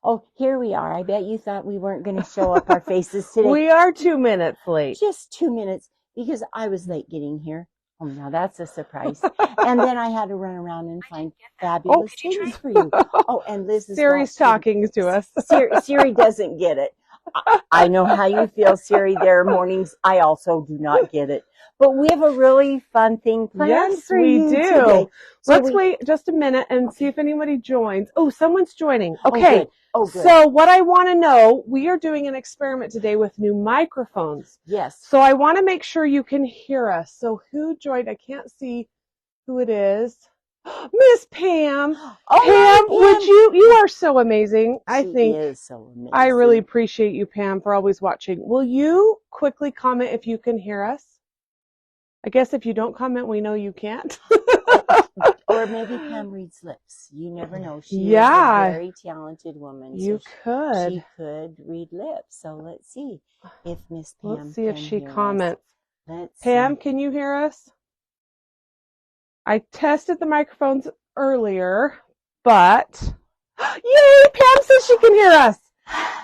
Oh, here we are. I bet you thought we weren't going to show up our faces today. We are 2 minutes late. Just 2 minutes because I was late getting here. Oh, now that's a surprise. And then I had to run around and find fabulous things for you. Oh, and Liz is Siri's talking to us. Siri doesn't get it. I know how you feel, Siri. There are mornings I also do not get it. But we have a really fun thing planned for you today. Yes, we do. So Let's wait just a minute and see if anybody joins. Oh, someone's joining. Okay. Oh, good. So what I want to know, we are doing an experiment today with new microphones. Yes. So I want to make sure you can hear us. So who joined? I can't see who it is. Miss Pam. Oh, Pam, Pam, would you are so amazing. She is so amazing. I really appreciate you, Pam, for always watching. Will you quickly comment if you can hear us? I guess if you don't comment, we know you can't. Or maybe Pam reads lips. You never know. She is a very talented woman. You could. She could read lips. So let's see if Miss Pam Let's see if she hear comments. Let's Pam, see. can you hear us? I tested the microphones earlier, but yay! Pam says she can hear us.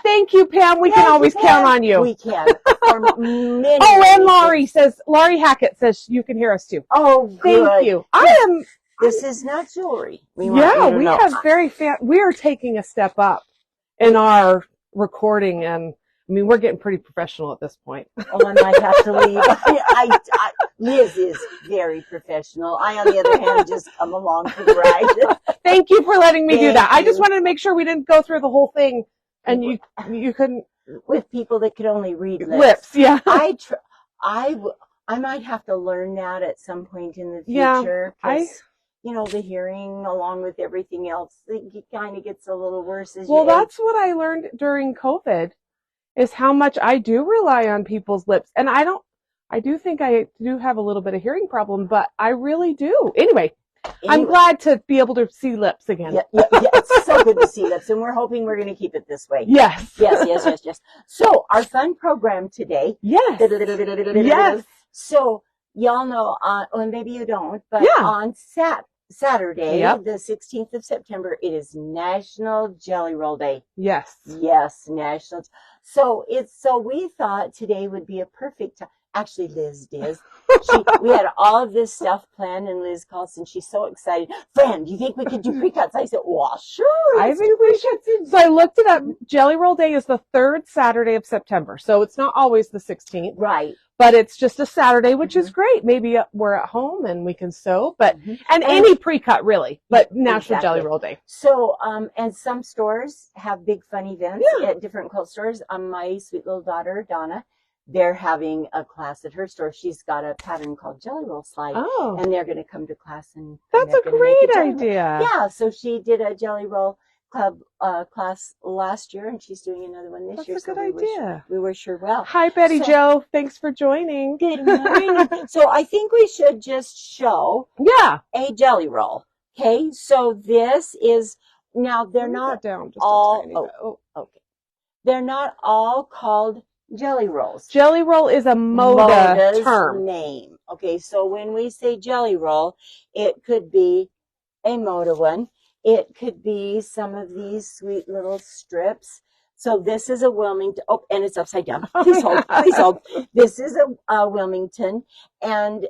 Thank you, Pam. We can always count on you. We can. And Laurie Hackett says you can hear us too. Oh, good. Thank you. This is not jewelry. We are taking a step up in our recording, and I mean, we're getting pretty professional at this point. Oh, I might have to leave. Liz is very professional. I, on the other hand, just come along for the ride. Thank you for letting me do that. I just wanted to make sure we didn't go through the whole thing, and you couldn't. With people that could only read lips. Yeah. I might have to learn that at some point in the future. Yeah, the hearing, along with everything else, it kind of gets a little worse as you age. That's what I learned during COVID, is how much I do rely on people's lips. And I do think I do have a little bit of hearing problem, but I really do. Anyway, I'm glad to be able to see lips again. Yeah, it's so good to see lips, and we're hoping we're going to keep it this way. Yes. Yes. So, our fun program today. Yes. Yes. So, y'all know, or maybe you don't, but on Saturday, the 16th of September, it is National Jelly Roll Day. Yes. Yes, national. So we thought today would be a perfect time. Actually, Liz did. We had all of this stuff planned, and Liz calls, and she's so excited. Fran, do you think we could do pre-cuts? I said, well, sure. I think we should. So I looked it up. Jelly Roll Day is the third Saturday of September. So it's not always the 16th. Right. But it's just a Saturday, which is great. Maybe we're at home and we can sew, and any pre-cut really, but National Jelly Roll Day. So, and some stores have big fun events at different quilt stores. My sweet little daughter, Donna, they're having a class at her store. She's got a pattern called Jelly Roll Slide. Oh. And they're going to come to class. And that's a great idea. Yeah. So she did a Jelly Roll Club class last year, and she's doing another one this year. That's a good idea. We wish her well. Hi, Betty Jo. Thanks for joining. Good morning. So I think we should just show a jelly roll. Okay. So this is, now they're not all, okay. They're not all called jelly rolls. Jelly roll is a Moda's term. Name. Okay. So when we say jelly roll, it could be a Moda one. It could be some of these sweet little strips. So this is a Wilmington. Oh, and it's upside down. Please hold. This is a Wilmington. And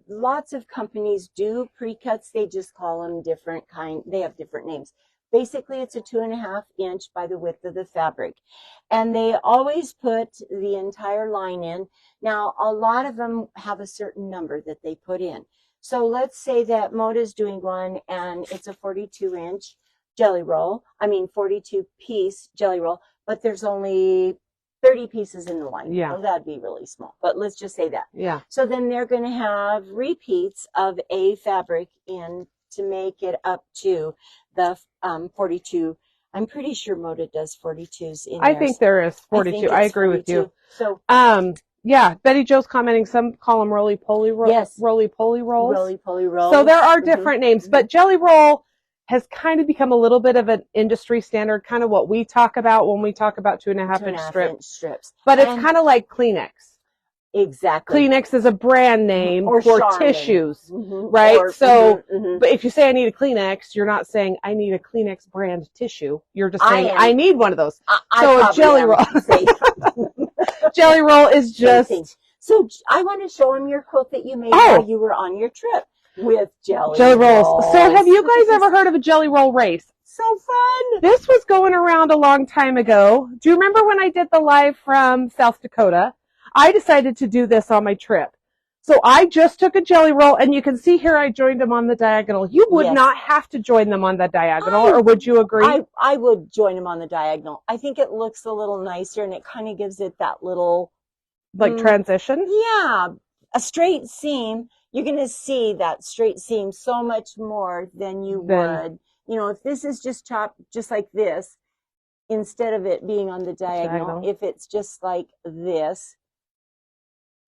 lots of companies do pre-cuts. They just call them different kind. They have different names. Basically, it's a 2.5 inch by the width of the fabric. And they always put the entire line in. Now, a lot of them have a certain number that they put in. So let's say that Moda's doing one and it's a 42 inch jelly roll. 42 piece jelly roll, but there's only 30 pieces in the line. Yeah. So that'd be really small, but let's just say that. Yeah. So then they're going to have repeats of a fabric in to make it up to the 42. I'm pretty sure Moda does 42s in I think there is 42. I agree 42. with you. So, yeah, Betty Jo's commenting, some call them roly-poly rolls. Yes. Roly-poly rolls. Roly-poly rolls. So there are different names, but jelly roll has kind of become a little bit of an industry standard, kind of what we talk about when we talk about 2.5 inch strips. But it's kind of like Kleenex. Exactly. Kleenex is a brand name or for Charmin. tissues, right? Or, so, but if you say I need a Kleenex, you're not saying I need a Kleenex brand tissue. You're just saying I need one of those. So a jelly roll, jelly roll is just. So I want to show them your quilt that you made while you were on your trip with jelly rolls. So have you guys ever heard of a jelly roll race? So fun. This was going around a long time ago. Do you remember when I did the live from South Dakota? I decided to do this on my trip. So I just took a jelly roll, and you can see here I joined them on the diagonal. You would not have to join them on the diagonal, or would you agree? I would join them on the diagonal. I think it looks a little nicer, and it kind of gives it that little... like transition? Yeah. A straight seam, you're going to see that straight seam so much more than you would. You know, if this is just chopped just like this, instead of it being on the diagonal, if it's just like this,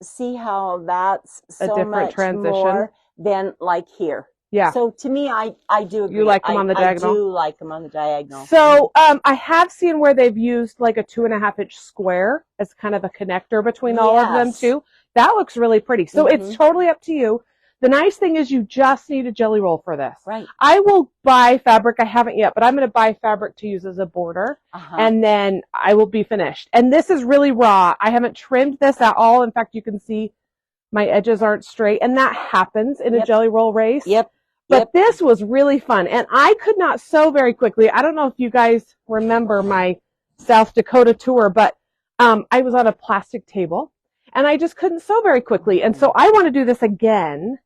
see how that's so a different transition more than like here. Yeah. So to me, I do agree. You like them on the diagonal? I do like them on the diagonal. So I have seen where they've used like a 2.5-inch square as kind of a connector between all of them too. That looks really pretty. So it's totally up to you. The nice thing is you just need a jelly roll for this. Right. I will buy fabric. I haven't yet, but I'm going to buy fabric to use as a border, and then I will be finished. And this is really raw. I haven't trimmed this at all. In fact, you can see my edges aren't straight, and that happens in a jelly roll race. But this was really fun, and I could not sew very quickly. I don't know if you guys remember my South Dakota tour, but I was on a plastic table, and I just couldn't sew very quickly. And so I want to do this again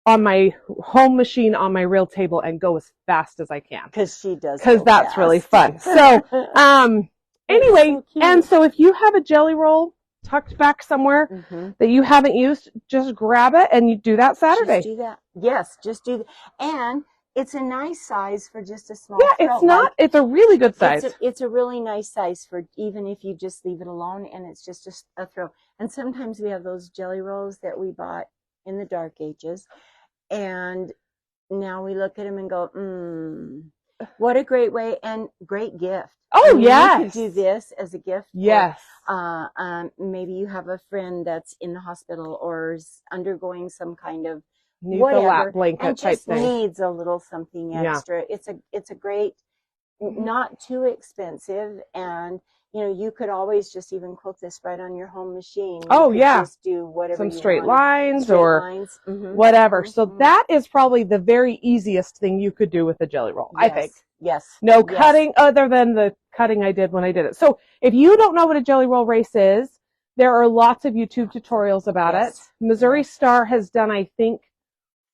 on my home machine on my real table and go as fast as I can. Because she does. Because that's really fun. So anyway, and so if you have a jelly roll tucked back somewhere that you haven't used, just grab it and you do that Saturday. Just do that. Yes, just do that. And it's a nice size for just a small it's not. It's a really good size. It's a really nice size for even if you just leave it alone and it's just a throw. And sometimes we have those jelly rolls that we bought in the dark ages. And now we look at them and go, what a great way and great gift. Oh, yes. You could do this as a gift. Yes. Maybe you have a friend that's in the hospital or is undergoing some kind of needs a lap blanket and type just thing. Needs a little something extra. It's a great, not too expensive, and you know you could always just even quilt this right on your home machine. Just do whatever some straight lines or whatever. So that is probably the very easiest thing you could do with a jelly roll. I think. Yes. No cutting other than the cutting I did when I did it. So if you don't know what a jelly roll race is, there are lots of YouTube tutorials about it. Missouri Star has done, I think,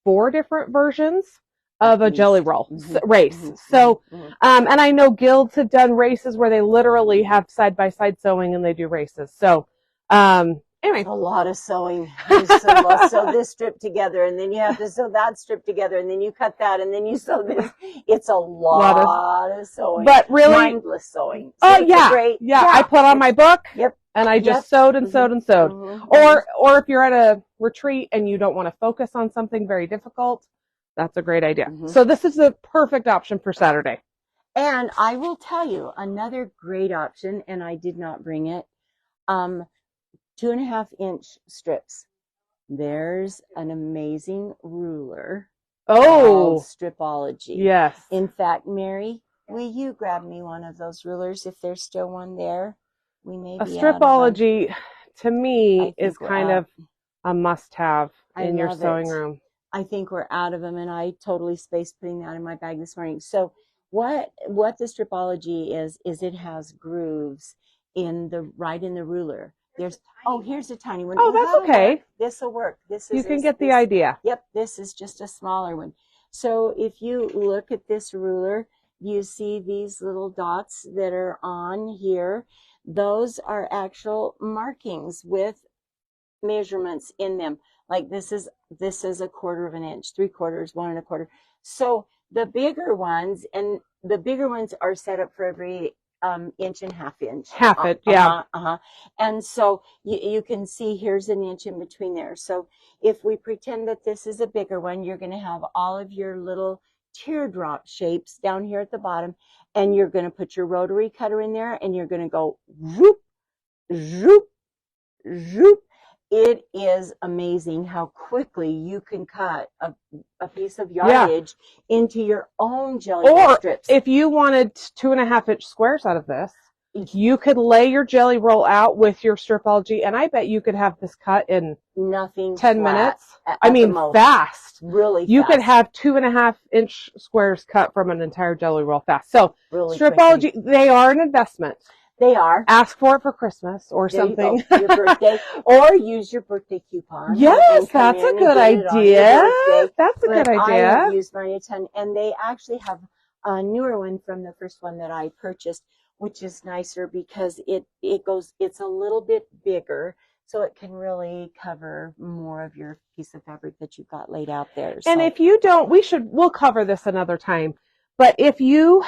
4 different versions of a jelly roll race. So, and I know guilds have done races where they literally have side-by-side sewing and they do races. So, anyway. A lot of sewing. You sew this strip together, and then you have to sew that strip together, and then you cut that, and then you sew this. It's a lot of sewing. But really, mindless sewing. So I put on my book. And I just sewed and sewed and sewed. Or if you're at a retreat and you don't want to focus on something very difficult, that's a great idea. So this is the perfect option for Saturday. And I will tell you another great option, and I did not bring it. 2.5-inch strips. There's an amazing ruler. Called Stripology. Yes. In fact, Mary, will you grab me one of those rulers if there's still one there? We may be Stripology, to me, is kind of a must-have in your sewing room. I think we're out of them, and I totally spaced putting that in my bag this morning. So what the Stripology is it has grooves in the ruler. Here's a tiny one. Oh, that's okay. This will work. You can get the idea. Yep, this is just a smaller one. So if you look at this ruler, you see these little dots that are on here. Those are actual markings with measurements in them. Like this is 1/4 of an inch, 3/4, 1 1/4. So the bigger ones are set up for every 1.5 inch. Half it, yeah. And so you can see here's an inch in between there. So if we pretend that this is a bigger one, you're going to have all of your little teardrop shapes down here at the bottom, and you're going to put your rotary cutter in there, and you're going to go zoop, zoop, zoop. it is amazing how quickly you can cut a piece of yardage into your own jelly roll strips. Or if you wanted 2.5-inch squares out of this, you could lay your jelly roll out with your stripology, and I bet you could have this cut in 10 minutes. I mean, fast. Really you fast. could have 2.5-inch squares cut from an entire jelly roll fast. So really stripology, they are an investment. They are. Ask for it for Christmas or something. Your birthday, or use your birthday coupon. Yes, that's a good idea. That's a good idea. I have used mine a ton, and they actually have a newer one from the first one that I purchased, which is nicer because it's a little bit bigger, so it can really cover more of your piece of fabric that you've got laid out there. And if you don't, we'll cover this another time, but if you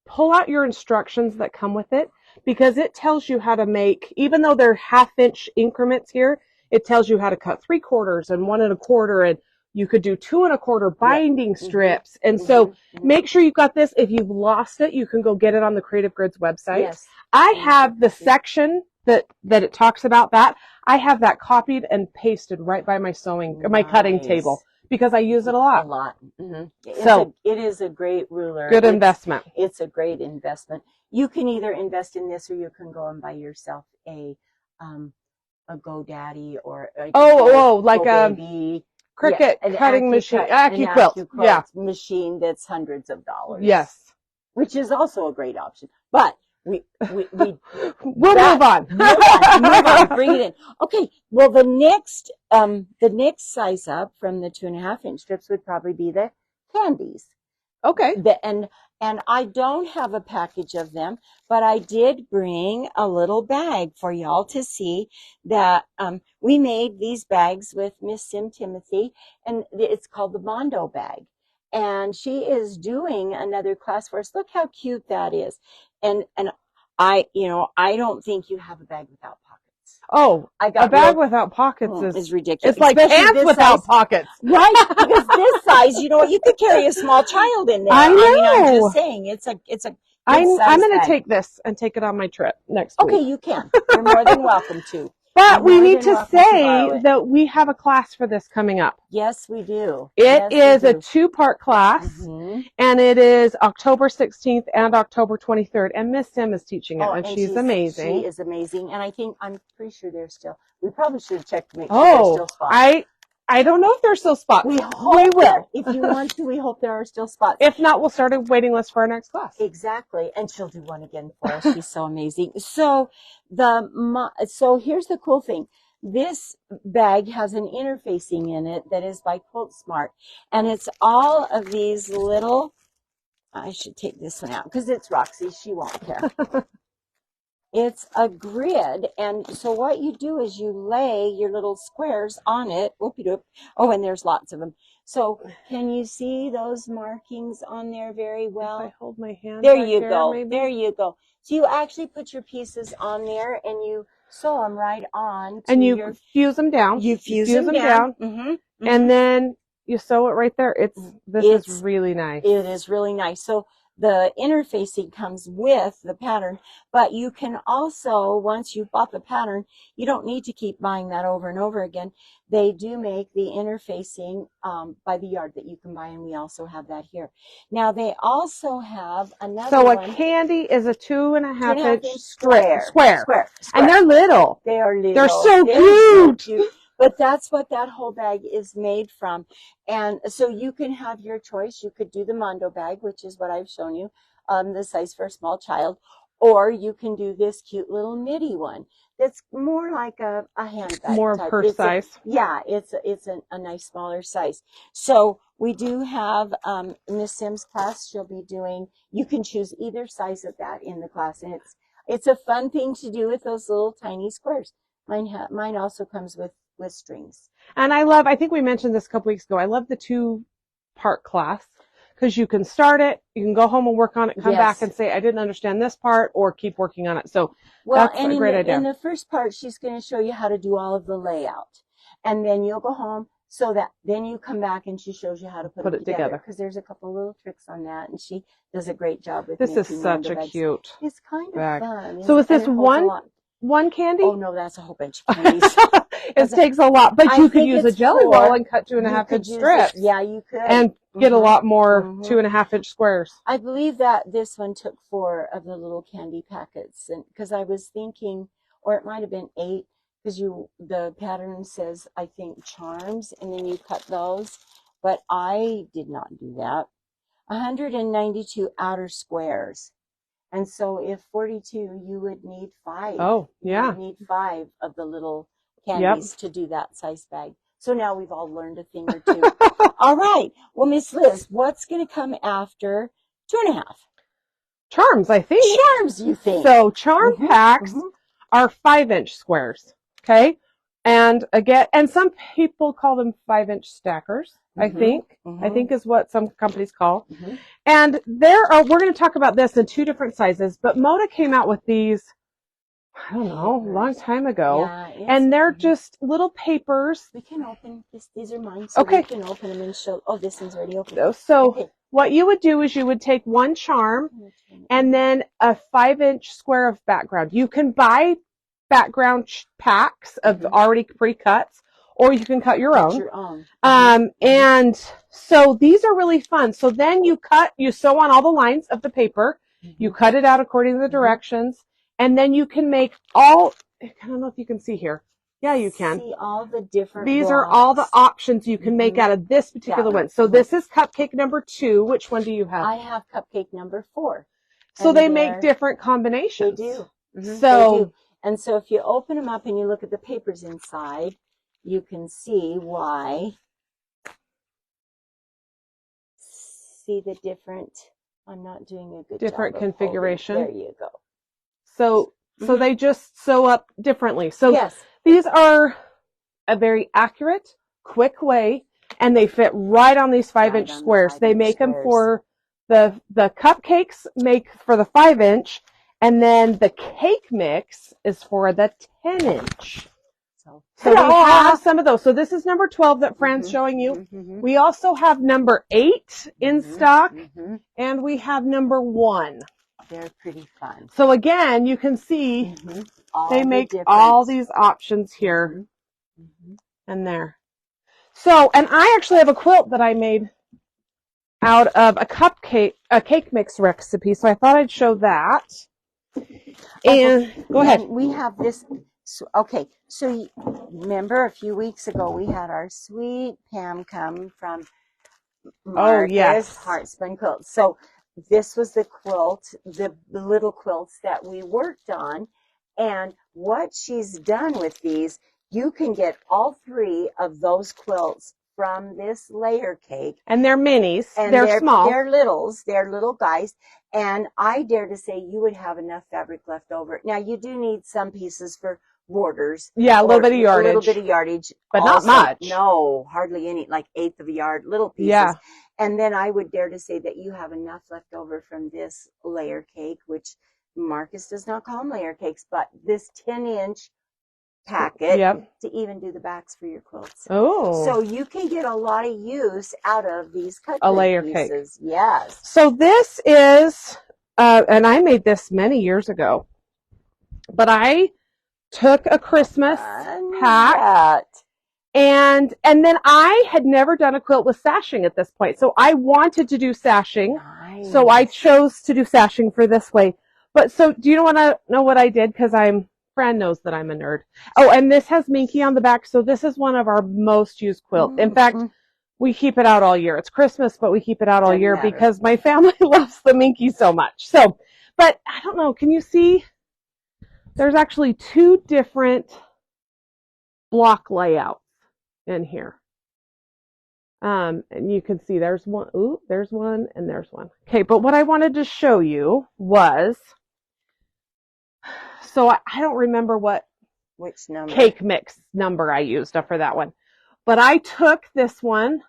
pull out your instructions that come with it, because it tells you how to make, even though they're 1/2-inch increments here, it tells you how to cut 3/4 and 1 1/4, and you could do 2 1/4 binding strips. And so make sure you've got this. If you've lost it, you can go get it on the Creative Grids website. Yes. I have the section that it talks about that. I have that copied and pasted right by my my cutting table, because I use it a lot. So it is a great ruler. Good investment. It's a great investment. You can either invest in this, or you can go and buy yourself a GoDaddy or like a Cricut cutting machine, AccuQuilt, machine that's hundreds of dollars. Yes, which is also a great option. But we'll move on. Move on. Bring it in. Okay. Well, the next size up from the 2.5-inch strips would probably be the candies. Okay. And I don't have a package of them, but I did bring a little bag for y'all to see that we made these bags with Miss Sim Timothy, and it's called the Mondo bag. And she is doing another class for us. Look how cute that is. And I don't think you have a bag without pockets. Oh, a bag without pockets is ridiculous. It's like pants without pockets. Right? Because this size, you could carry a small child in there. I know. I'm just saying, it's a I'm going to take this and take it on my trip next week. Okay, you can. You're more than welcome to. But we need to say that we have a class for this coming up. Yes, we do. It is a 2-part class, and it is October 16th and October 23rd. And Miss Sim is teaching it, and she's amazing. She is amazing, and I'm pretty sure we probably should have checked to make sure there's still spots. I don't know if there's still spots. We will. If you want to, we hope there are still spots. If not, we'll start a waiting list for our next class. Exactly. And she'll do one again for us. She's so amazing. So here's the cool thing. This bag has an interfacing in it that is by Quilt Smart. And it's all of these little, I should take this one out because it's Roxy. She won't care. It's a grid, and so what you do is you lay your little squares on it. Whoopie-doop. Oh, and there's lots of them. So can you see those markings on there very well? If I hold my hand there you go. Maybe? There you go. So you actually put your pieces on there, and you sew them right on. And you fuse them down. You fuse them down. And then you sew it right there. This is really nice. It is really nice. So the interfacing comes with the pattern, but you can also, once you've bought the pattern, you don't need to keep buying that over and over again. They do make the interfacing by the yard that you can buy, and we also have that here. Now, they also have another one. So a candy is a 2.5-inch square. And they're little. They are little. They're so cute. But that's what that whole bag is made from. And so you can have your choice. You could do the Mondo bag, which is what I've shown you, the size for a small child. Or you can do this cute little midi one that's more like a handbag. More type. Purse size. It's a nice smaller size. So we do have Miss Sim's class. She'll be doing, you can choose either size of that in the class. And it's a fun thing to do with those little tiny squares. Mine also comes with strings. And I think we mentioned this a couple weeks ago, I love the 2-part class because you can start it, you can go home and work on it, come back and say, I didn't understand this part, or keep working on it. So that's a great idea. In the first part, she's going to show you how to do all of the layout. And then you'll go home so that then you come back and she shows you how to put it together. Because there's a couple little tricks on that, and she does a great job with this. Is such a cute It's kind of bag. fun. So is this one candy? Oh, no, that's a whole bunch of candies. It takes a lot, but you could use a jelly roll and cut 2.5-inch strips. Yeah, you could. And get a lot more 2.5-inch squares. I believe that this one took 4 of the little candy packets, and because I was thinking, or it might have been 8, because the pattern says, I think, charms, and then you cut those, but I did not do that. 192 outer squares. And so if 42, you would need 5. Oh, yeah. You would need 5 of the little candies to do that size bag. So now we've all learned a thing or two. All right. Well, Miss Liz, what's going to come after 2.5? Charms, I think. Charms, you think. So charm packs are 5-inch squares. Okay. And again, and some people call them 5-inch stackers, I think. I think is what some companies call. And we're going to talk about this in 2 different sizes, but Moda came out with these, I don't know, a long time ago. Yeah, and they're just little papers. We can open this. These are mine, so we can open them and show. Oh, this one's already open. So what you would do is you would take 1 charm and then a 5-inch square of background. You can buy background packs of already pre-cuts, or you can cut your own. And so these are really fun. So then you sew on all the lines of the paper. You cut it out according to the directions. And then you can make I don't know if you can see here. Yeah, you can. See all the different These blocks. are all the options you can make out of this particular one. So this is cupcake number 2. Which one do you have? I have cupcake number 4. So they make different combinations. They do. So, they do. And so if you open them up and you look at the papers inside, you can see why. See the different, I'm not doing a good different job configuration. There you go. So they just sew up differently. So these are a very accurate, quick way, and they fit right on these 5-inch squares. They make them for the cupcakes, make for the 5-inch, and then the cake mix is for the 10-inch. So we have some of those. So this is number 12 that Fran's showing you. We also have number 8 in stock, and we have number 1. They're pretty fun. So again, you can see they make all these options here and there. So, and I actually have a quilt that I made out of a cake mix recipe. So I thought I'd show that. And go ahead. We have this. Okay. So remember a few weeks ago, we had our sweet Pam come from Marcus Heartspun Quilt. So this was the quilt, the little quilts that we worked on. And what she's done with these, you can get all 3 of those quilts from this layer cake. And they're minis. And they're small. They're littles. They're little guys. And I dare to say you would have enough fabric left over. Now, you do need some pieces for borders. Yeah, a little bit of yardage. A little bit of yardage. But also, not much. No, hardly any, like 1/8 of a yard, little pieces. Yeah. And then I would dare to say that you have enough left over from this layer cake, which Marcus does not call them layer cakes, but this 10-inch packet to even do the backs for your quilts. Oh. So you can get a lot of use out of these a layer pieces. Cake. Yes. So this is, and I made this many years ago, but I took a Christmas pack and then I had never done a quilt with sashing at this point. So I wanted to do sashing. Nice. So I chose to do sashing for this way. But so do you want to know what I did? Because Fran knows that I'm a nerd. Oh, and this has Minky on the back. So this is one of our most used quilts. In fact, we keep it out all year. It's Christmas, but we keep it out all year because my family loves the Minky so much. So, but I don't know. Can you see? There's actually 2 different block layouts in here. And you can see there's one. Ooh, there's one and there's one. Okay, but what I wanted to show you was, so I don't remember which number cake mix number I used for that one. But I took this one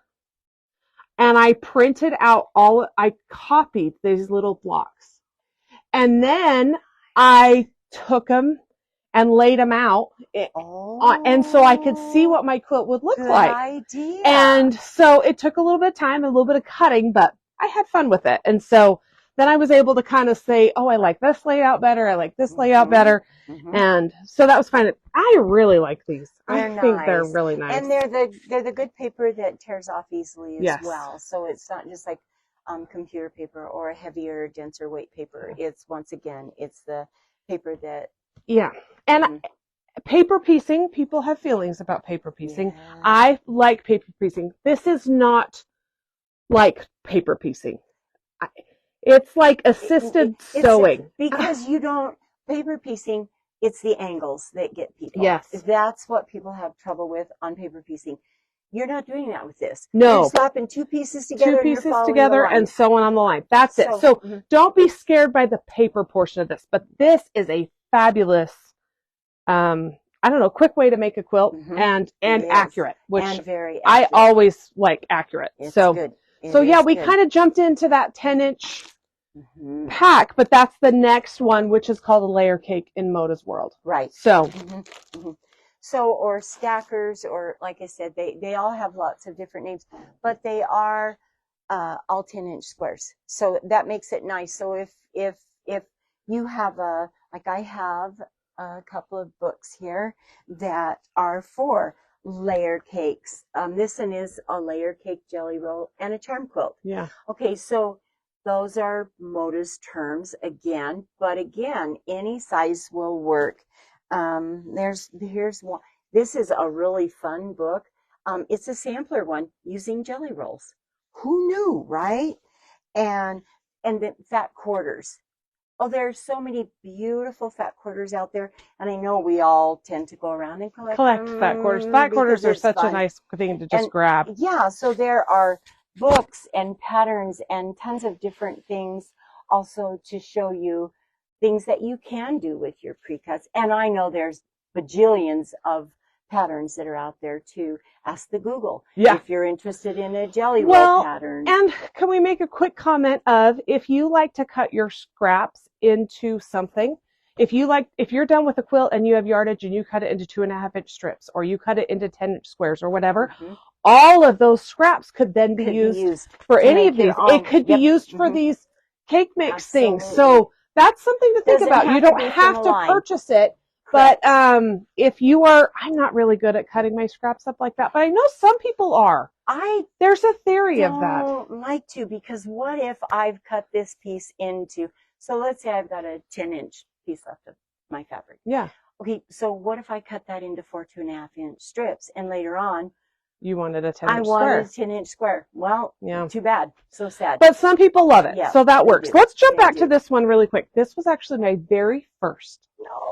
and I printed out I copied these little blocks. And then I took them and laid them out. And so I could see what my quilt would look like. Good idea. And so it took a little bit of time, a little bit of cutting, but I had fun with it. And so then I was able to kind of say, oh, I like this layout better. I like this layout better. And so that was fine. I really like these. I think they're really nice. And they're the good paper that tears off easily as well. So it's not just like computer paper or a heavier, denser weight paper. It's, once again, it's the paper that... Yeah. And paper piecing, people have feelings about paper piecing. Yeah. I like paper piecing. This is not like paper piecing. It's like assisted sewing. Because you don't, paper piecing, it's the angles that get people. Yes. That's what people have trouble with on paper piecing. You're not doing that with this. No. You're slapping two pieces together and sewing on the line. That's it. So don't be scared by the paper portion of this, but this is a fabulous, I don't know, quick way to make a quilt and accurate, which and very accurate. I always like accurate. It's good. So yeah, we kind of jumped into that 10-inch pack, but that's the next one, which is called a layer cake in Moda's world. Right. So, so, or stackers, or like I said, they all have lots of different names, but they are all 10-inch squares. So that makes it nice. So if you have like I have a couple of books here that are for layer cakes. This one is a layer cake jelly roll and a charm quilt. Yeah. Okay, so those are Moda's terms again, but again, any size will work. Here's one. This is a really fun book. It's a sampler one using jelly rolls. Who knew, right? And the fat quarters. Oh, there's so many beautiful fat quarters out there, and I know we all tend to go around and collect fat quarters. Fat quarters are such a nice thing to just grab. Yeah, so there are books and patterns and tons of different things also to show you things that you can do with your pre-cuts. And I know there's bajillions of patterns that are out there too. Ask the Google if you're interested in a jelly roll pattern. And can we make a quick comment of, if you like to cut your scraps into something, if you're done with a quilt and you have yardage and you cut it into 2.5-inch strips, or you cut it into 10-inch squares or whatever, all of those scraps could then be used for any of these. It could be used for these cake mix things. So that's something to think about. You don't have to purchase it. But if you are, I'm not really good at cutting my scraps up like that, but I know some people are. There's a theory of that. I don't like to, because what if I've cut this piece into, so let's say I've got a 10-inch piece left of my fabric. Yeah. Okay, so what if I cut that into 4 2.5-inch strips, and later on, you wanted a 10-inch square. I wanted a 10-inch square. Well, too bad. So sad. But some people love it. Yeah, so that works. Let's jump back to this one really quick. This was actually my very first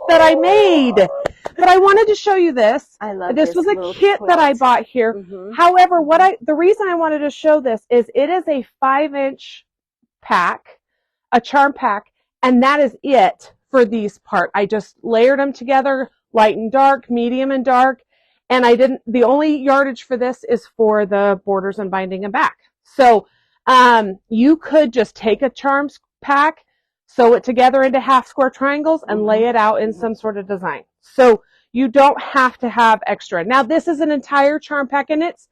that I made. But I wanted to show you this. I love this. This was a kit that I bought here. However, the reason I wanted to show this is it is a 5-inch pack, a charm pack, and that is it for these parts. I just layered them together, light and dark, medium and dark. And the only yardage for this is for the borders and binding and back. So, you could just take a charms pack, sew it together into half square triangles, and lay it out in some sort of design. So you don't have to have extra. Now, this is an entire charm pack, and it's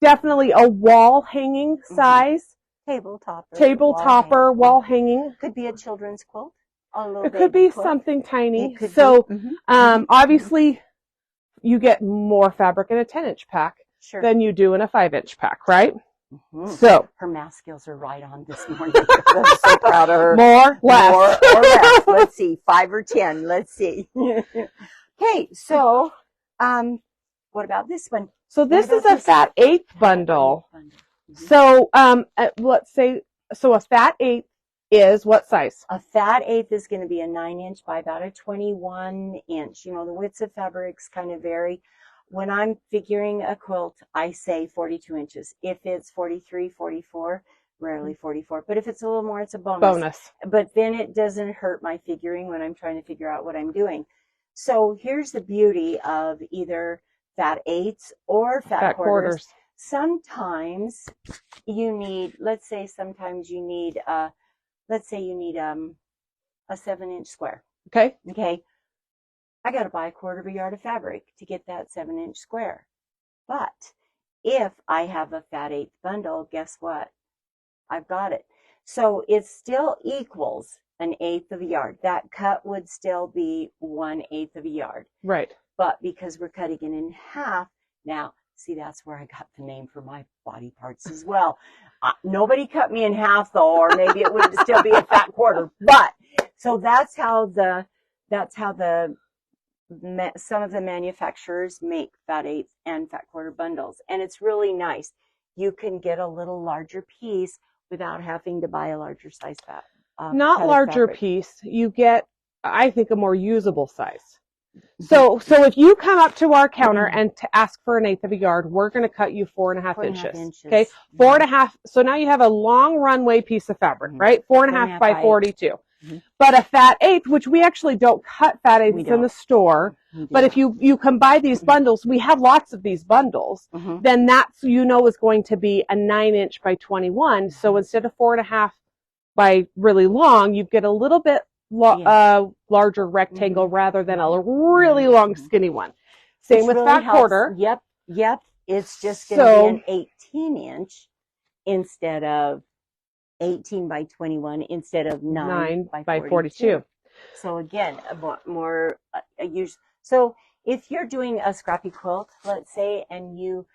definitely a wall hanging size. Table topper, wall hanging. Could be a children's quilt. It could be something tiny. So, obviously, you get more fabric in a 10-inch pack than you do in a 5-inch pack, right? So her math skills are right on this morning. I'm so proud of her. More, less. More or less. Let's see, 5 or 10. Let's see. Okay, so what about this one? So this is a fat eighth bundle. So let's say, a fat eighth is what size? A fat eighth is going to be a 9-inch by about a 21-inch. You know, the widths of fabrics kind of vary. When I'm figuring a quilt, I say 42 inches. If it's 43, 44, rarely 44. But if it's a little more, it's a bonus. But then it doesn't hurt my figuring when I'm trying to figure out what I'm doing. So here's the beauty of either fat eighths or fat quarters. Sometimes you need, let's say you need a 7-inch square. Okay. I got to buy a 1/4 of a yard of fabric to get that 7-inch square. But if I have a fat eighth bundle, guess what? I've got it. So it still equals an eighth of a yard. That cut would still be 1/8 of a yard. Right. But because we're cutting it in half, now, see, that's where I got the name for my body parts as well. Nobody cut me in half, though, or maybe it would still be a fat quarter. But so that's how some of the manufacturers make fat eighths and fat quarter bundles, and it's really nice. You can get a little larger piece without having to buy a larger size fat. Not larger piece. You get, I think, a more usable size. So if you come up to our counter and to ask for an eighth of a yard, we're going to cut you 4.5 inches. Okay, 4.5. So now you have a long runway piece of fabric, right? 4.5 by 42. But a fat eighth, which we actually don't cut fat eighths in the store, but if you can buy these bundles, we have lots of these bundles, then that's, is going to be a 9-inch by 21. So instead of 4.5 by really long, you get a little bit larger rectangle rather than a really long skinny one. Same with fat quarter. Yep. It's just going to be an 18-inch instead of 18 by 21 instead of 9 by 42. So again, a more use. So if you're doing a scrappy quilt, let's say, and you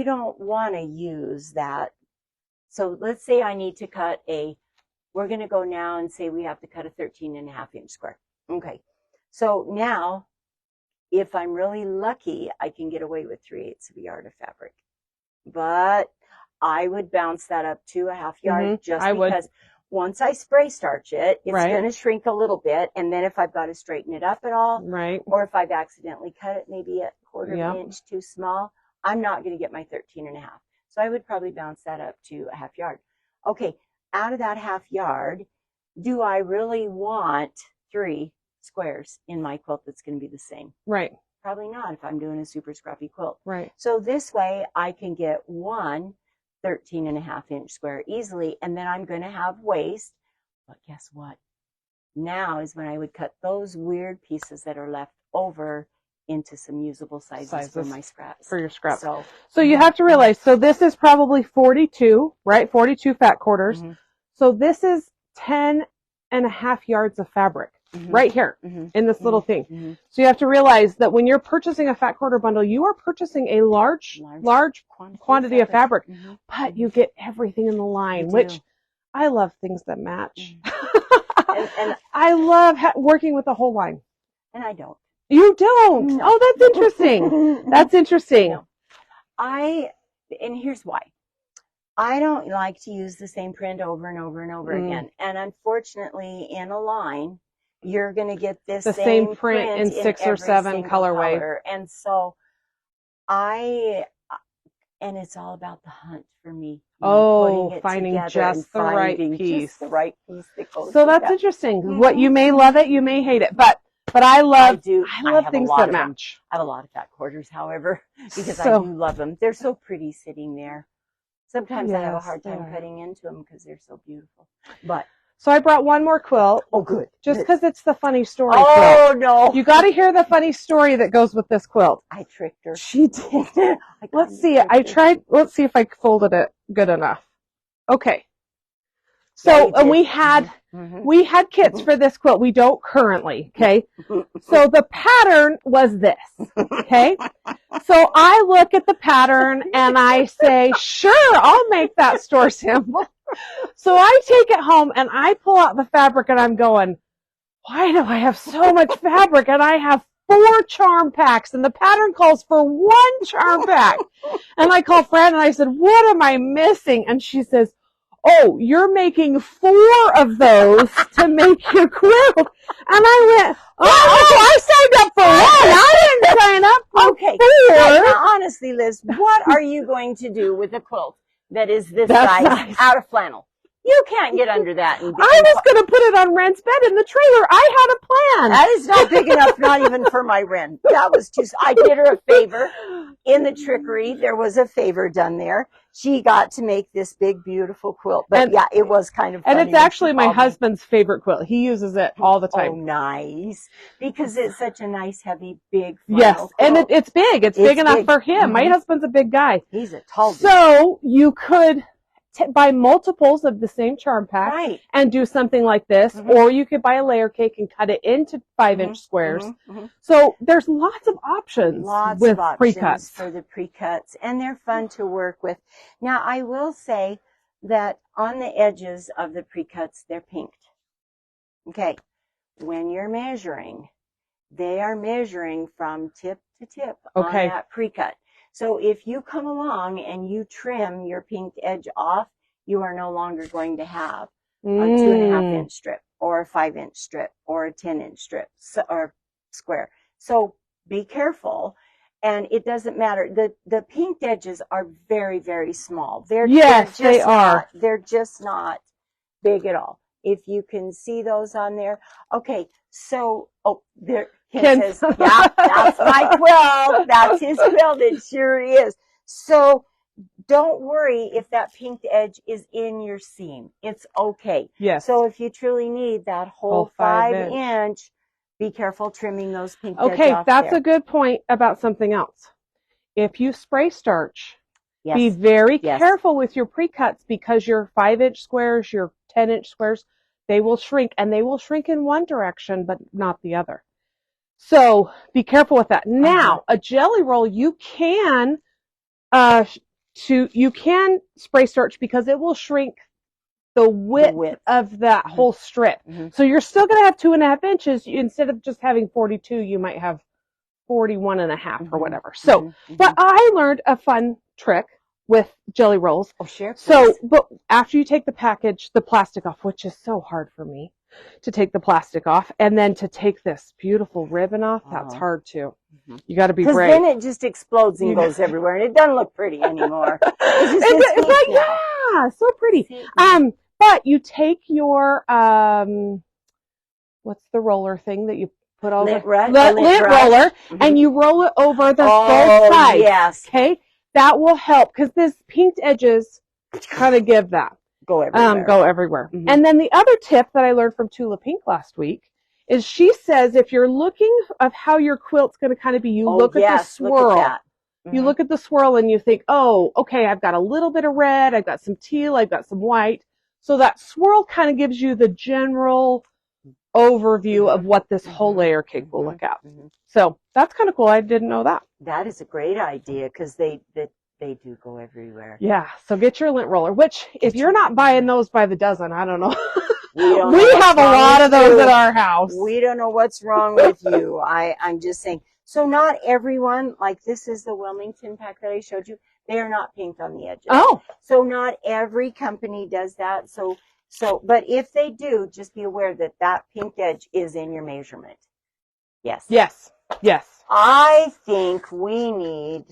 don't want to use that. So let's say I need to cut we're going to go now and say we have to cut a 13.5-inch square. Okay. So now, if I'm really lucky, I can get away with 3/8 of a yard of fabric. But I would bounce that up to a half yard because once I spray starch it, it's going to shrink a little bit. And then if I've got to straighten it up at all, or if I've accidentally cut it maybe a quarter of an inch too small, I'm not going to get my 13.5. So I would probably bounce that up to a half yard. Okay, out of that half yard, do I really want 3 squares in my quilt that's going to be the same? Right. Probably not if I'm doing a super scrappy quilt. Right. So this way I can get one 13.5-inch square easily, and then I'm going to have waste. But guess what? Now is when I would cut those weird pieces that are left over into some usable sizes for my scraps. For your scraps. So you have to realize, so this is probably 42, right? 42 fat quarters. So this is 10.5 yards of fabric right here in this little thing. So you have to realize that when you're purchasing a fat quarter bundle, you are purchasing a large quantity of fabric, but you get everything in the line, which I love things that match. and I love working with the whole line. And I don't. You don't? No. Oh, that's interesting. That's interesting. No. And here's why. I don't like to use the same print over and over and over again. And unfortunately, in a line, you're going to get the same print in 6 or 7 colorways. And so and it's all about the hunt for me. Finding just the right piece. Just the right piece that goes so that's interesting. What you may love it, you may hate it, but I love things that match. I have a lot of fat quarters, however, because I do love them. They're so pretty sitting there. Sometimes I have a hard time cutting into them because they're so beautiful. So I brought one more quilt. Oh, good. Just because it's the funny story quilt. No. You got to hear the funny story that goes with this quilt. I tricked her. She did. Let's see. Let's see if I folded it good enough. Okay. So, and we had kits for this quilt. We don't currently, okay? So the pattern was this, okay? So I look at the pattern and I say, sure, I'll make that store symbol. So I take it home and I pull out the fabric and I'm going, why do I have so much fabric? And I have 4 charm packs and the pattern calls for 1 charm pack. And I called Fran and I said, what am I missing? And she says, oh, you're making 4 of those to make your quilt. And I went, I signed up for 1. I didn't sign up for 4. Now, honestly, Liz, what are you going to do with a quilt that is this size out of flannel? You can't get under that. I was going to put it on Ren's bed in the trailer. I had a plan. That is not big enough, not even for my Ren. That was too, I did her a favor in the trickery. There was a favor done there. She got to make this big, beautiful quilt. But yeah, it was kind of funny. And it's actually my husband's favorite quilt. He uses it all the time. Oh, nice. Because it's such a nice, heavy, big flannel quilt. And it's big. It's big enough for him. My husband's a big guy. He's a tall dude. So you could buy multiples of the same charm pack Right. and do something like this, or you could buy a layer cake and cut it into 5-inch squares. So there's lots of options with pre-cuts for the pre-cuts, and they're fun to work with. Now, I will say that on the edges of the pre-cuts, they're pinked. Okay. When you're measuring, they are measuring from tip to tip on that pre-cut. So if you come along and you trim your pinked edge off, you are no longer going to have a 2.5-inch strip or a 5-inch strip or a 10-inch strip or square. So be careful. And it doesn't matter. The pinked edges are very, very small. They're just not big at all. If you can see those on there. Okay, so, there, Ken says, yeah, that's my quilt. That's his quilt. It sure is. So don't worry if that pinked edge is in your seam. It's okay. Yes. So if you truly need that whole 5-inch, be careful trimming those pink edges off. Okay, that's a good point about something else. If you spray starch, be very careful with your pre-cuts, because your 5-inch squares, your 10-inch squares, they will shrink, and they will shrink in one direction, but not the other. So be careful with that. Now, a jelly roll, you can spray starch, because it will shrink the width of that whole strip. So you're still going to have 2.5 inches. Instead of just having 42, you might have 41.5 or whatever. So, but I learned a fun trick with jelly rolls. Oh, sure. So, but after you take the plastic off, which is so hard for me to take the plastic off, and then to take this beautiful ribbon off, that's hard too. You got to be brave. Because then it just explodes and goes everywhere, and it doesn't look pretty anymore. It's like, yeah, so pretty. But you take your, what's the roller thing that you put over? Lint roller, and you roll it over the both sides. Yes. Okay? That will help, because this pinked edges kind of give that. Go everywhere. And then the other tip that I learned from Tula Pink last week is, she says, if you're looking of how your quilt's going to kind of be, you look at the swirl. You look at the swirl and you think, oh, okay, I've got a little bit of red, I've got some teal, I've got some white. So that swirl kind of gives you the general overview of what this whole layer cake will look at. So that's kind of cool. I didn't know that. That is a great idea, because they do go everywhere. Yeah. So get your lint roller, which if you're not buying those by the dozen, I don't know. We have a lot of those at our house. We don't know what's wrong with you. I'm just saying. So not everyone, like this is the Wilmington pack that I showed you, they are not pinked on the edges. Oh. So not every company does that. So, but if they do, just be aware that that pinked edge is in your measurement. Yes. I think we need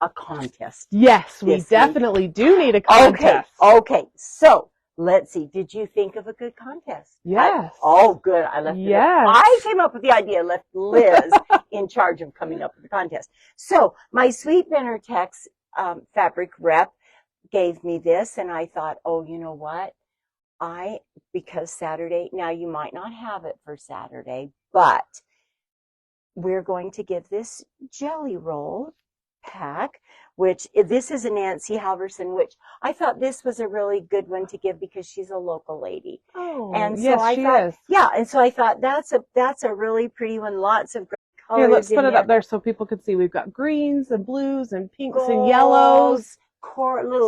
a contest. Yes, we definitely do need a contest. Okay. So let's see. Did you think of a good contest? Yes. Good. I left it up. I came up with the idea, left Liz in charge of coming up with the contest. So my Sweet Benartex fabric rep gave me this, and I thought, oh, you know what? Because Saturday, now you might not have it for Saturday, but we're going to give this jelly roll pack, which this is a Nancy Halverson, which I thought this was a really good one to give because she's a local lady. Oh, and so yes, I she thought, is. Yeah, and so I thought that's a really pretty one. Lots of great colors. Here, let's put it up there so people can see. We've got greens and blues and pinks and yellows.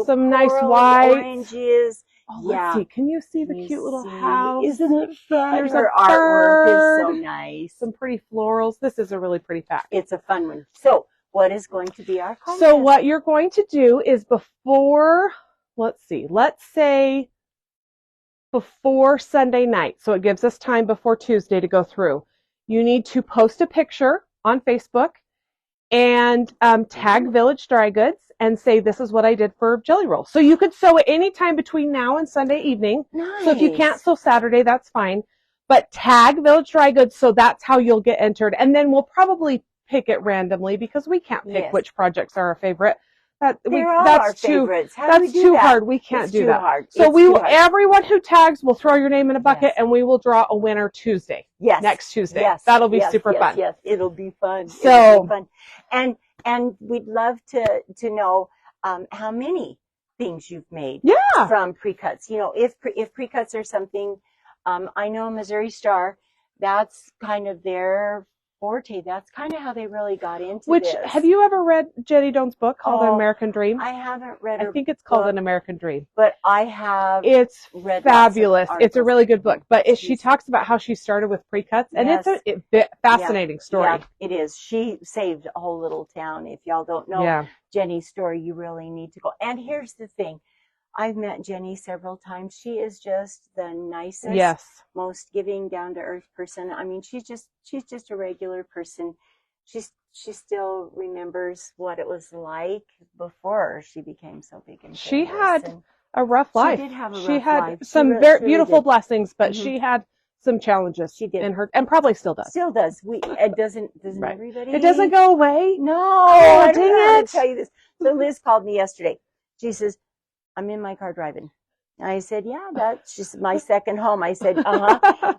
Some nice whites. Oranges. Oh, let's see. Can you see the cute little house? Isn't it fun? There's Her artwork is so nice. Some pretty florals. This is a really pretty pack. It's a fun one. So what is going to be our contest? So what you're going to do is before Sunday night. So it gives us time before Tuesday to go through. You need to post a picture on Facebook and tag Village Dry Goods and say, this is what I did for jelly roll. So you could sew it anytime between now and Sunday evening. Nice. So if you can't sew Saturday, that's fine. But tag Village Dry Goods, so that's how you'll get entered. And then we'll probably pick it randomly because we can't pick which projects are our favorite. That's our favorites. That's too hard. We can't do that. Hard. So everyone who tags will throw your name in a bucket, and we will draw a winner Tuesday. Yes. Next Tuesday. Yes. That'll be super fun. Yes, it'll be fun. So And we'd love to know how many things you've made Yeah. from pre-cuts. You know, if pre-cuts are something, I know Missouri Star, that's kind of their forte. That's kind of how they really got into this. Have you ever read Jenny Doan's book called An American Dream? I haven't read her I think it's book, called An American Dream. but I have. It's read fabulous. It's a really good book. But She's, she talks about how she started with pre-cuts, and it's a fascinating story. Yeah, it is. She saved a whole little town. If y'all don't know Jenny's story, you really need to go. And here's the thing. I've met Jenny several times. She is just the nicest, most giving, down-to-earth person. I mean, she's just a regular person. She still remembers what it was like before she became so big and famous. She had a rough life. She did have a rough life. She had some very beautiful blessings, but she had some challenges. She did in her, and probably still does. Still does. It doesn't everybody? It doesn't go away. No, I don't know how to tell you this. So Liz called me yesterday. She says, I'm in my car driving. I said, yeah, that's just my second home. I said,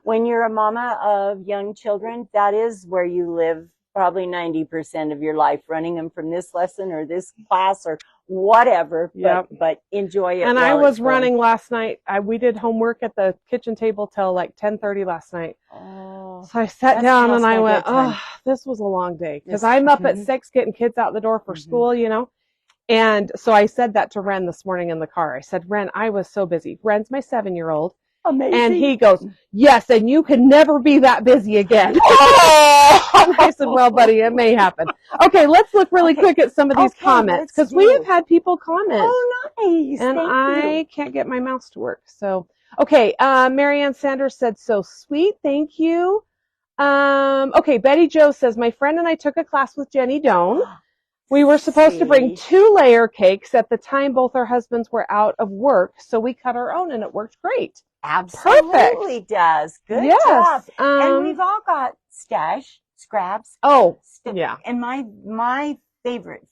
when you're a mama of young children, that is where you live probably 90% of your life, running them from this lesson or this class or whatever, but enjoy it. And I was running last night. We did homework at the kitchen table till like 10:30 last night. Oh, so I sat down and I went, this was a long day. Because I'm up at 6 getting kids out the door for school, you know. And so I said that to Ren this morning in the car. I said, Ren, I was so busy. Ren's my 7-year-old. Amazing. And he goes, yes, and you can never be that busy again. I said, well, buddy, it may happen. Okay, let's look really quick at some of these comments, because we have had people comment. Oh, nice. And I can't get my mouse to work. So, okay, Marianne Sanders said, so sweet, thank you. Okay, Betty Jo says, my friend and I took a class with Jenny Doan. We were supposed to bring 2-layer cakes. At the time, both our husbands were out of work, so we cut our own, and it worked great. Absolutely does. Good job. And we've all got scraps. Oh, yeah. And my favorite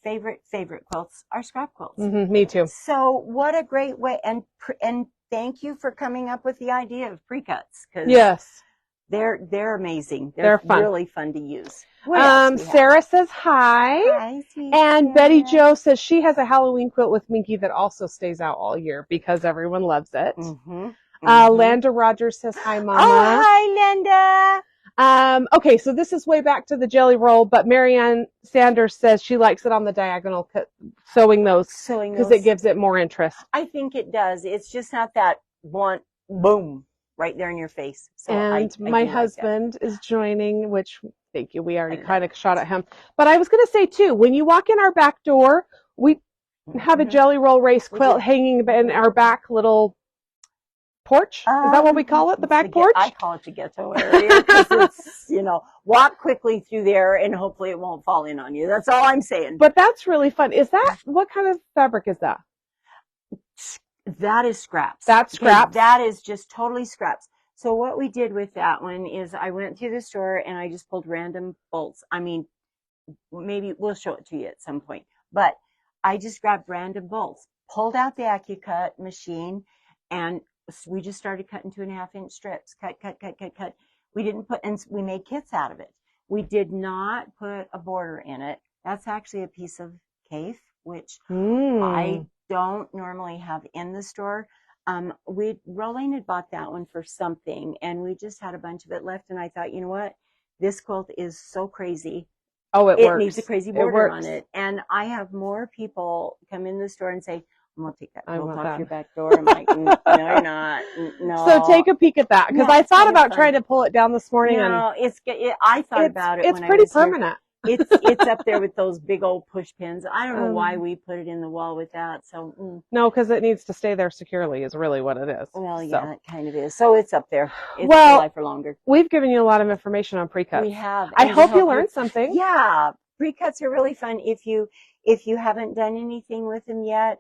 quilts are scrap quilts. Me too. So what a great way. And thank you for coming up with the idea of pre-cuts. They're amazing. They're fun. Really fun to use. Sarah says hi. Hi, sweet and Sarah. Betty Jo says she has a Halloween quilt with Minky that also stays out all year because everyone loves it. Landa Rogers says hi, Mama. Oh, hi, Linda. Okay, so this is way back to the jelly roll, but Marianne Sanders says she likes it on the diagonal, sewing those because it gives it more interest. I think it does. It's just not that one boom right there in your face. So and my husband is joining, which thank you. We already kind of shot at him. But I was going to say too, when you walk in our back door, we have a jelly roll race quilt hanging in our back little porch. Is that what we call it? The back porch? I call it the ghetto area because it's, walk quickly through there and hopefully it won't fall in on you. That's all I'm saying. But that's really fun. Is that, what kind of fabric is that? That is scraps. That's scraps? That is just totally scraps. So what we did with that one is I went through the store and I just pulled random bolts. I mean, maybe we'll show it to you at some point. But I just grabbed random bolts, pulled out the AccuCut machine, and we just started cutting 2.5-inch strips. Cut. We didn't put, and we made kits out of it. We did not put a border in it. That's actually a piece of kaffe, which I don't normally have in the store. Rolene had bought that one for something, and we just had a bunch of it left. And I thought, you know what? This quilt is so crazy. Oh, it works. It needs a crazy border on it. And I have more people come in the store and say, I'm going to take that quilt off your back door. I'm like, no, you're not. No. So take a peek at that. Because I thought about trying to pull it down this morning. No, I thought about it. It's pretty permanent. It's up there with those big old push pins. I don't know why we put it in the wall with that. So no, because it needs to stay there securely is really what it is. Well, yeah, it kind of is. So it's up there. It's alive for longer. We've given you a lot of information on pre-cuts. We have. I hope you learned something. Yeah, pre-cuts are really fun. If you haven't done anything with them yet,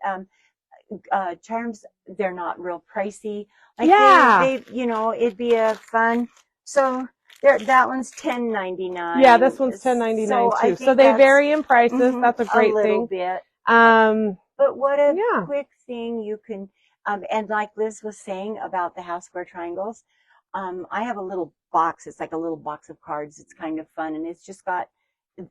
charms, they're not real pricey. Like it'd be a fun. So. That one's $10.99. Yeah, this one's $10.99 too. So they vary in prices. That's a great thing. Bit. But what a quick thing you can, and like Liz was saying about the half square triangles, I have a little box. It's like a little box of cards. It's kind of fun, and it's just got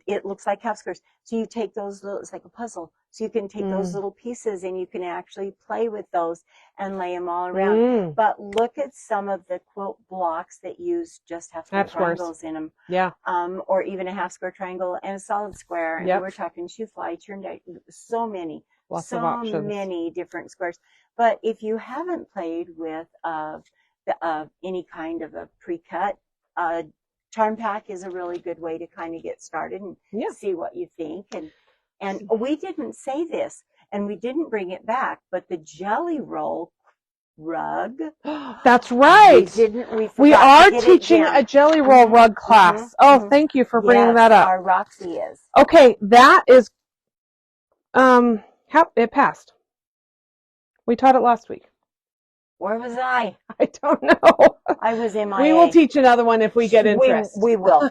it looks like half squares. So you take those little, it's like a puzzle. So you can take those little pieces and you can actually play with those and lay them all around. But look at some of the quilt blocks that use just half square triangles in them. Yeah. Or even a half square triangle and a solid square. And we're talking shoe fly, turned out so many, lots of options. So many different squares. But if you haven't played with any kind of a pre-cut, Charm Pack is a really good way to kind of get started and see what you think. And we didn't say this, and we didn't bring it back, but the Jelly Roll rug. That's right. We are teaching a Jelly Roll rug class. Thank you for bringing that up. Our Roxy is. Okay, that is, it passed. We taught it last week. Where was I? I don't know. I was in my. We will teach another one if we get interest. We will.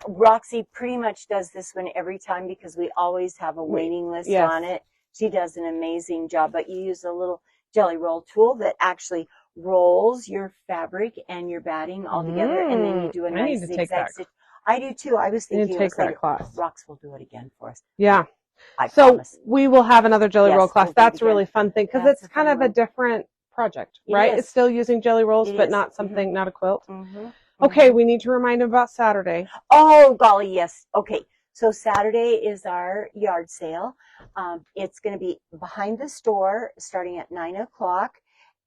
Roxy pretty much does this one every time because we always have a waiting list on it. She does an amazing job, but you use a little Jelly Roll tool that actually rolls your fabric and your batting all together, and then you do a nice zigzag stitch. I do too. I was thinking take that class. Rox will do it again for us. Yeah. I promise. We will have another Jelly Roll class. That's a really fun thing because it's kind of a different project, right? It's still using Jelly Rolls, but not something, not a quilt. Okay, we need to remind them about Saturday. Oh, golly, yes. Okay, so Saturday is our yard sale. It's going to be behind the store starting at 9 o'clock,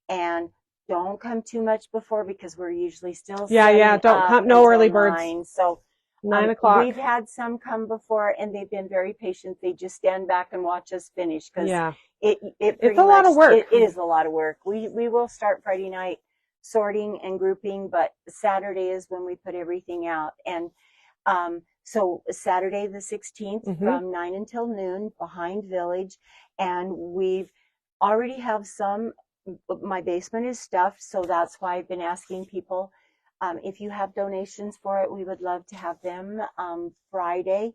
and don't come too much before because we're usually still don't come, no early birds. 9, so 9 o'clock. We've had some come before, and they've been very patient. They just stand back and watch us finish because it's a lot of work. It is a lot of work. We will start Friday night sorting and grouping, but Saturday is when we put everything out. And so Saturday the 16th from 9 until noon behind Village, and we've already have some. My basement is stuffed, so that's why I've been asking people. If you have donations for it, we would love to have them Friday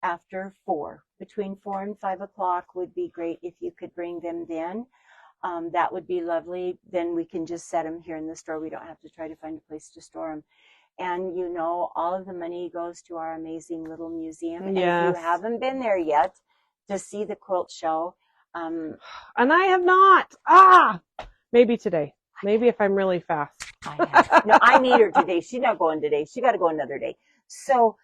after 4. Between 4 and 5 o'clock would be great if you could bring them then. That would be lovely. Then we can just set them here in the store. We don't have to try to find a place to store them. And all of the money goes to our amazing little museum. And if you haven't been there yet to see the quilt show. And I have not. Maybe today. Maybe if I'm really fast. No, I need her today. She's not going today. She got to go another day. So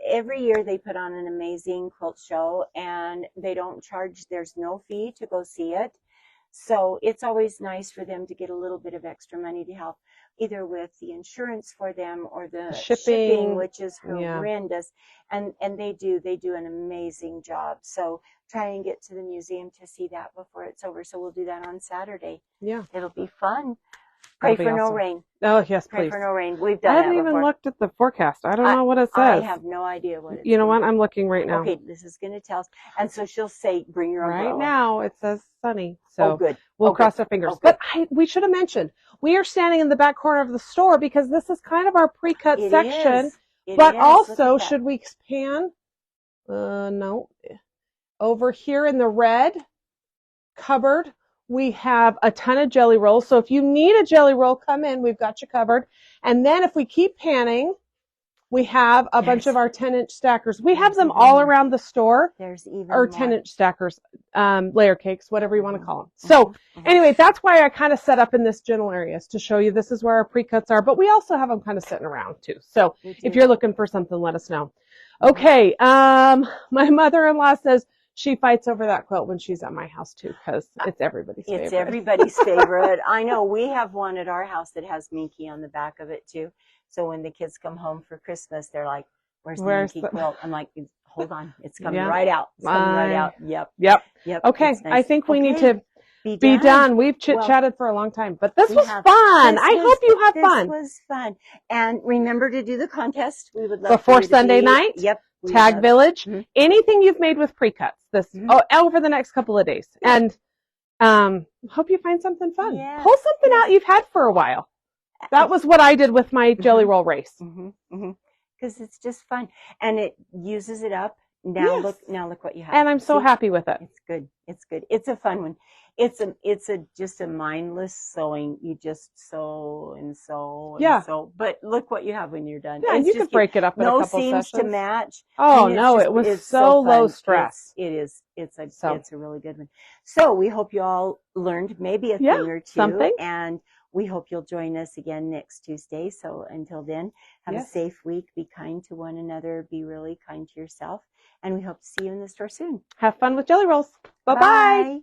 every year they put on an amazing quilt show, and they don't charge. There's no fee to go see it. So it's always nice for them to get a little bit of extra money to help either with the insurance for them or the shipping, which is horrendous. And they do an amazing job. So try and get to the museum to see that before it's over. So we'll do that on Saturday. Yeah. It'll be fun. Pray for no rain. Oh, yes, please. Pray for no rain. We've done that before. I haven't even looked at the forecast. I don't know what it says. I have no idea what it says. You know what? I'm looking right now. Okay, this is going to tell us. And so she'll say, bring your umbrella. Right now, it says sunny. So good. We'll cross our fingers. But we should have mentioned, we are standing in the back corner of the store because this is kind of our pre-cut section. But also, should we pan? No. Over here in the red cupboard, we have a ton of Jelly Rolls. So if you need a Jelly Roll, come in. We've got you covered. And then if we keep panning, we have a bunch of our 10-inch stackers. We have them all around the store. There's even or 10-inch stackers, layer cakes, whatever you want to call them. So anyway, that's why I kind of set up in this general areas to show you this is where our pre-cuts are. But we also have them kind of sitting around too. So if you're looking for something, let us know. Okay. My mother-in-law says she fights over that quilt when she's at my house too, because it's everybody's favorite. It's everybody's favorite. I know we have one at our house that has Minky on the back of it too. So when the kids come home for Christmas, they're like, where's the Minky quilt? I'm like, hold on. It's coming right out. It's coming right out. Yep. Okay. Nice. I think we need to be done. We've chit-chatted for a long time, but this was fun. I hope you have fun. This was fun. And remember to do the contest. We would love before Sunday night. Yep. Tag Village. Anything you've made with pre-cuts over the next couple of days. And hope you find something fun. Pull something out you've had for a while. That was what I did with my Jelly Roll race. Because it's just fun. And it uses it up. Now look what you have. And I'm so happy with it. It's good. It's good. It's a fun one. it's just a mindless sewing. You just sew and sew and Yeah. sew. But look what you have when you're done. Yeah, and It's you just could break it up in a no couple seams to sessions. match. Oh, I mean, no, it was it's so low fun. stress. It's a really good one. So we hope you all learned maybe a Yeah, thing or two. something. And we hope you'll join us again next Tuesday. So until then, have a Yes. safe week. Be kind to one another. Be really kind to yourself. And we hope to see you in the store soon. Have fun with jelly rolls. Bye-bye. Bye.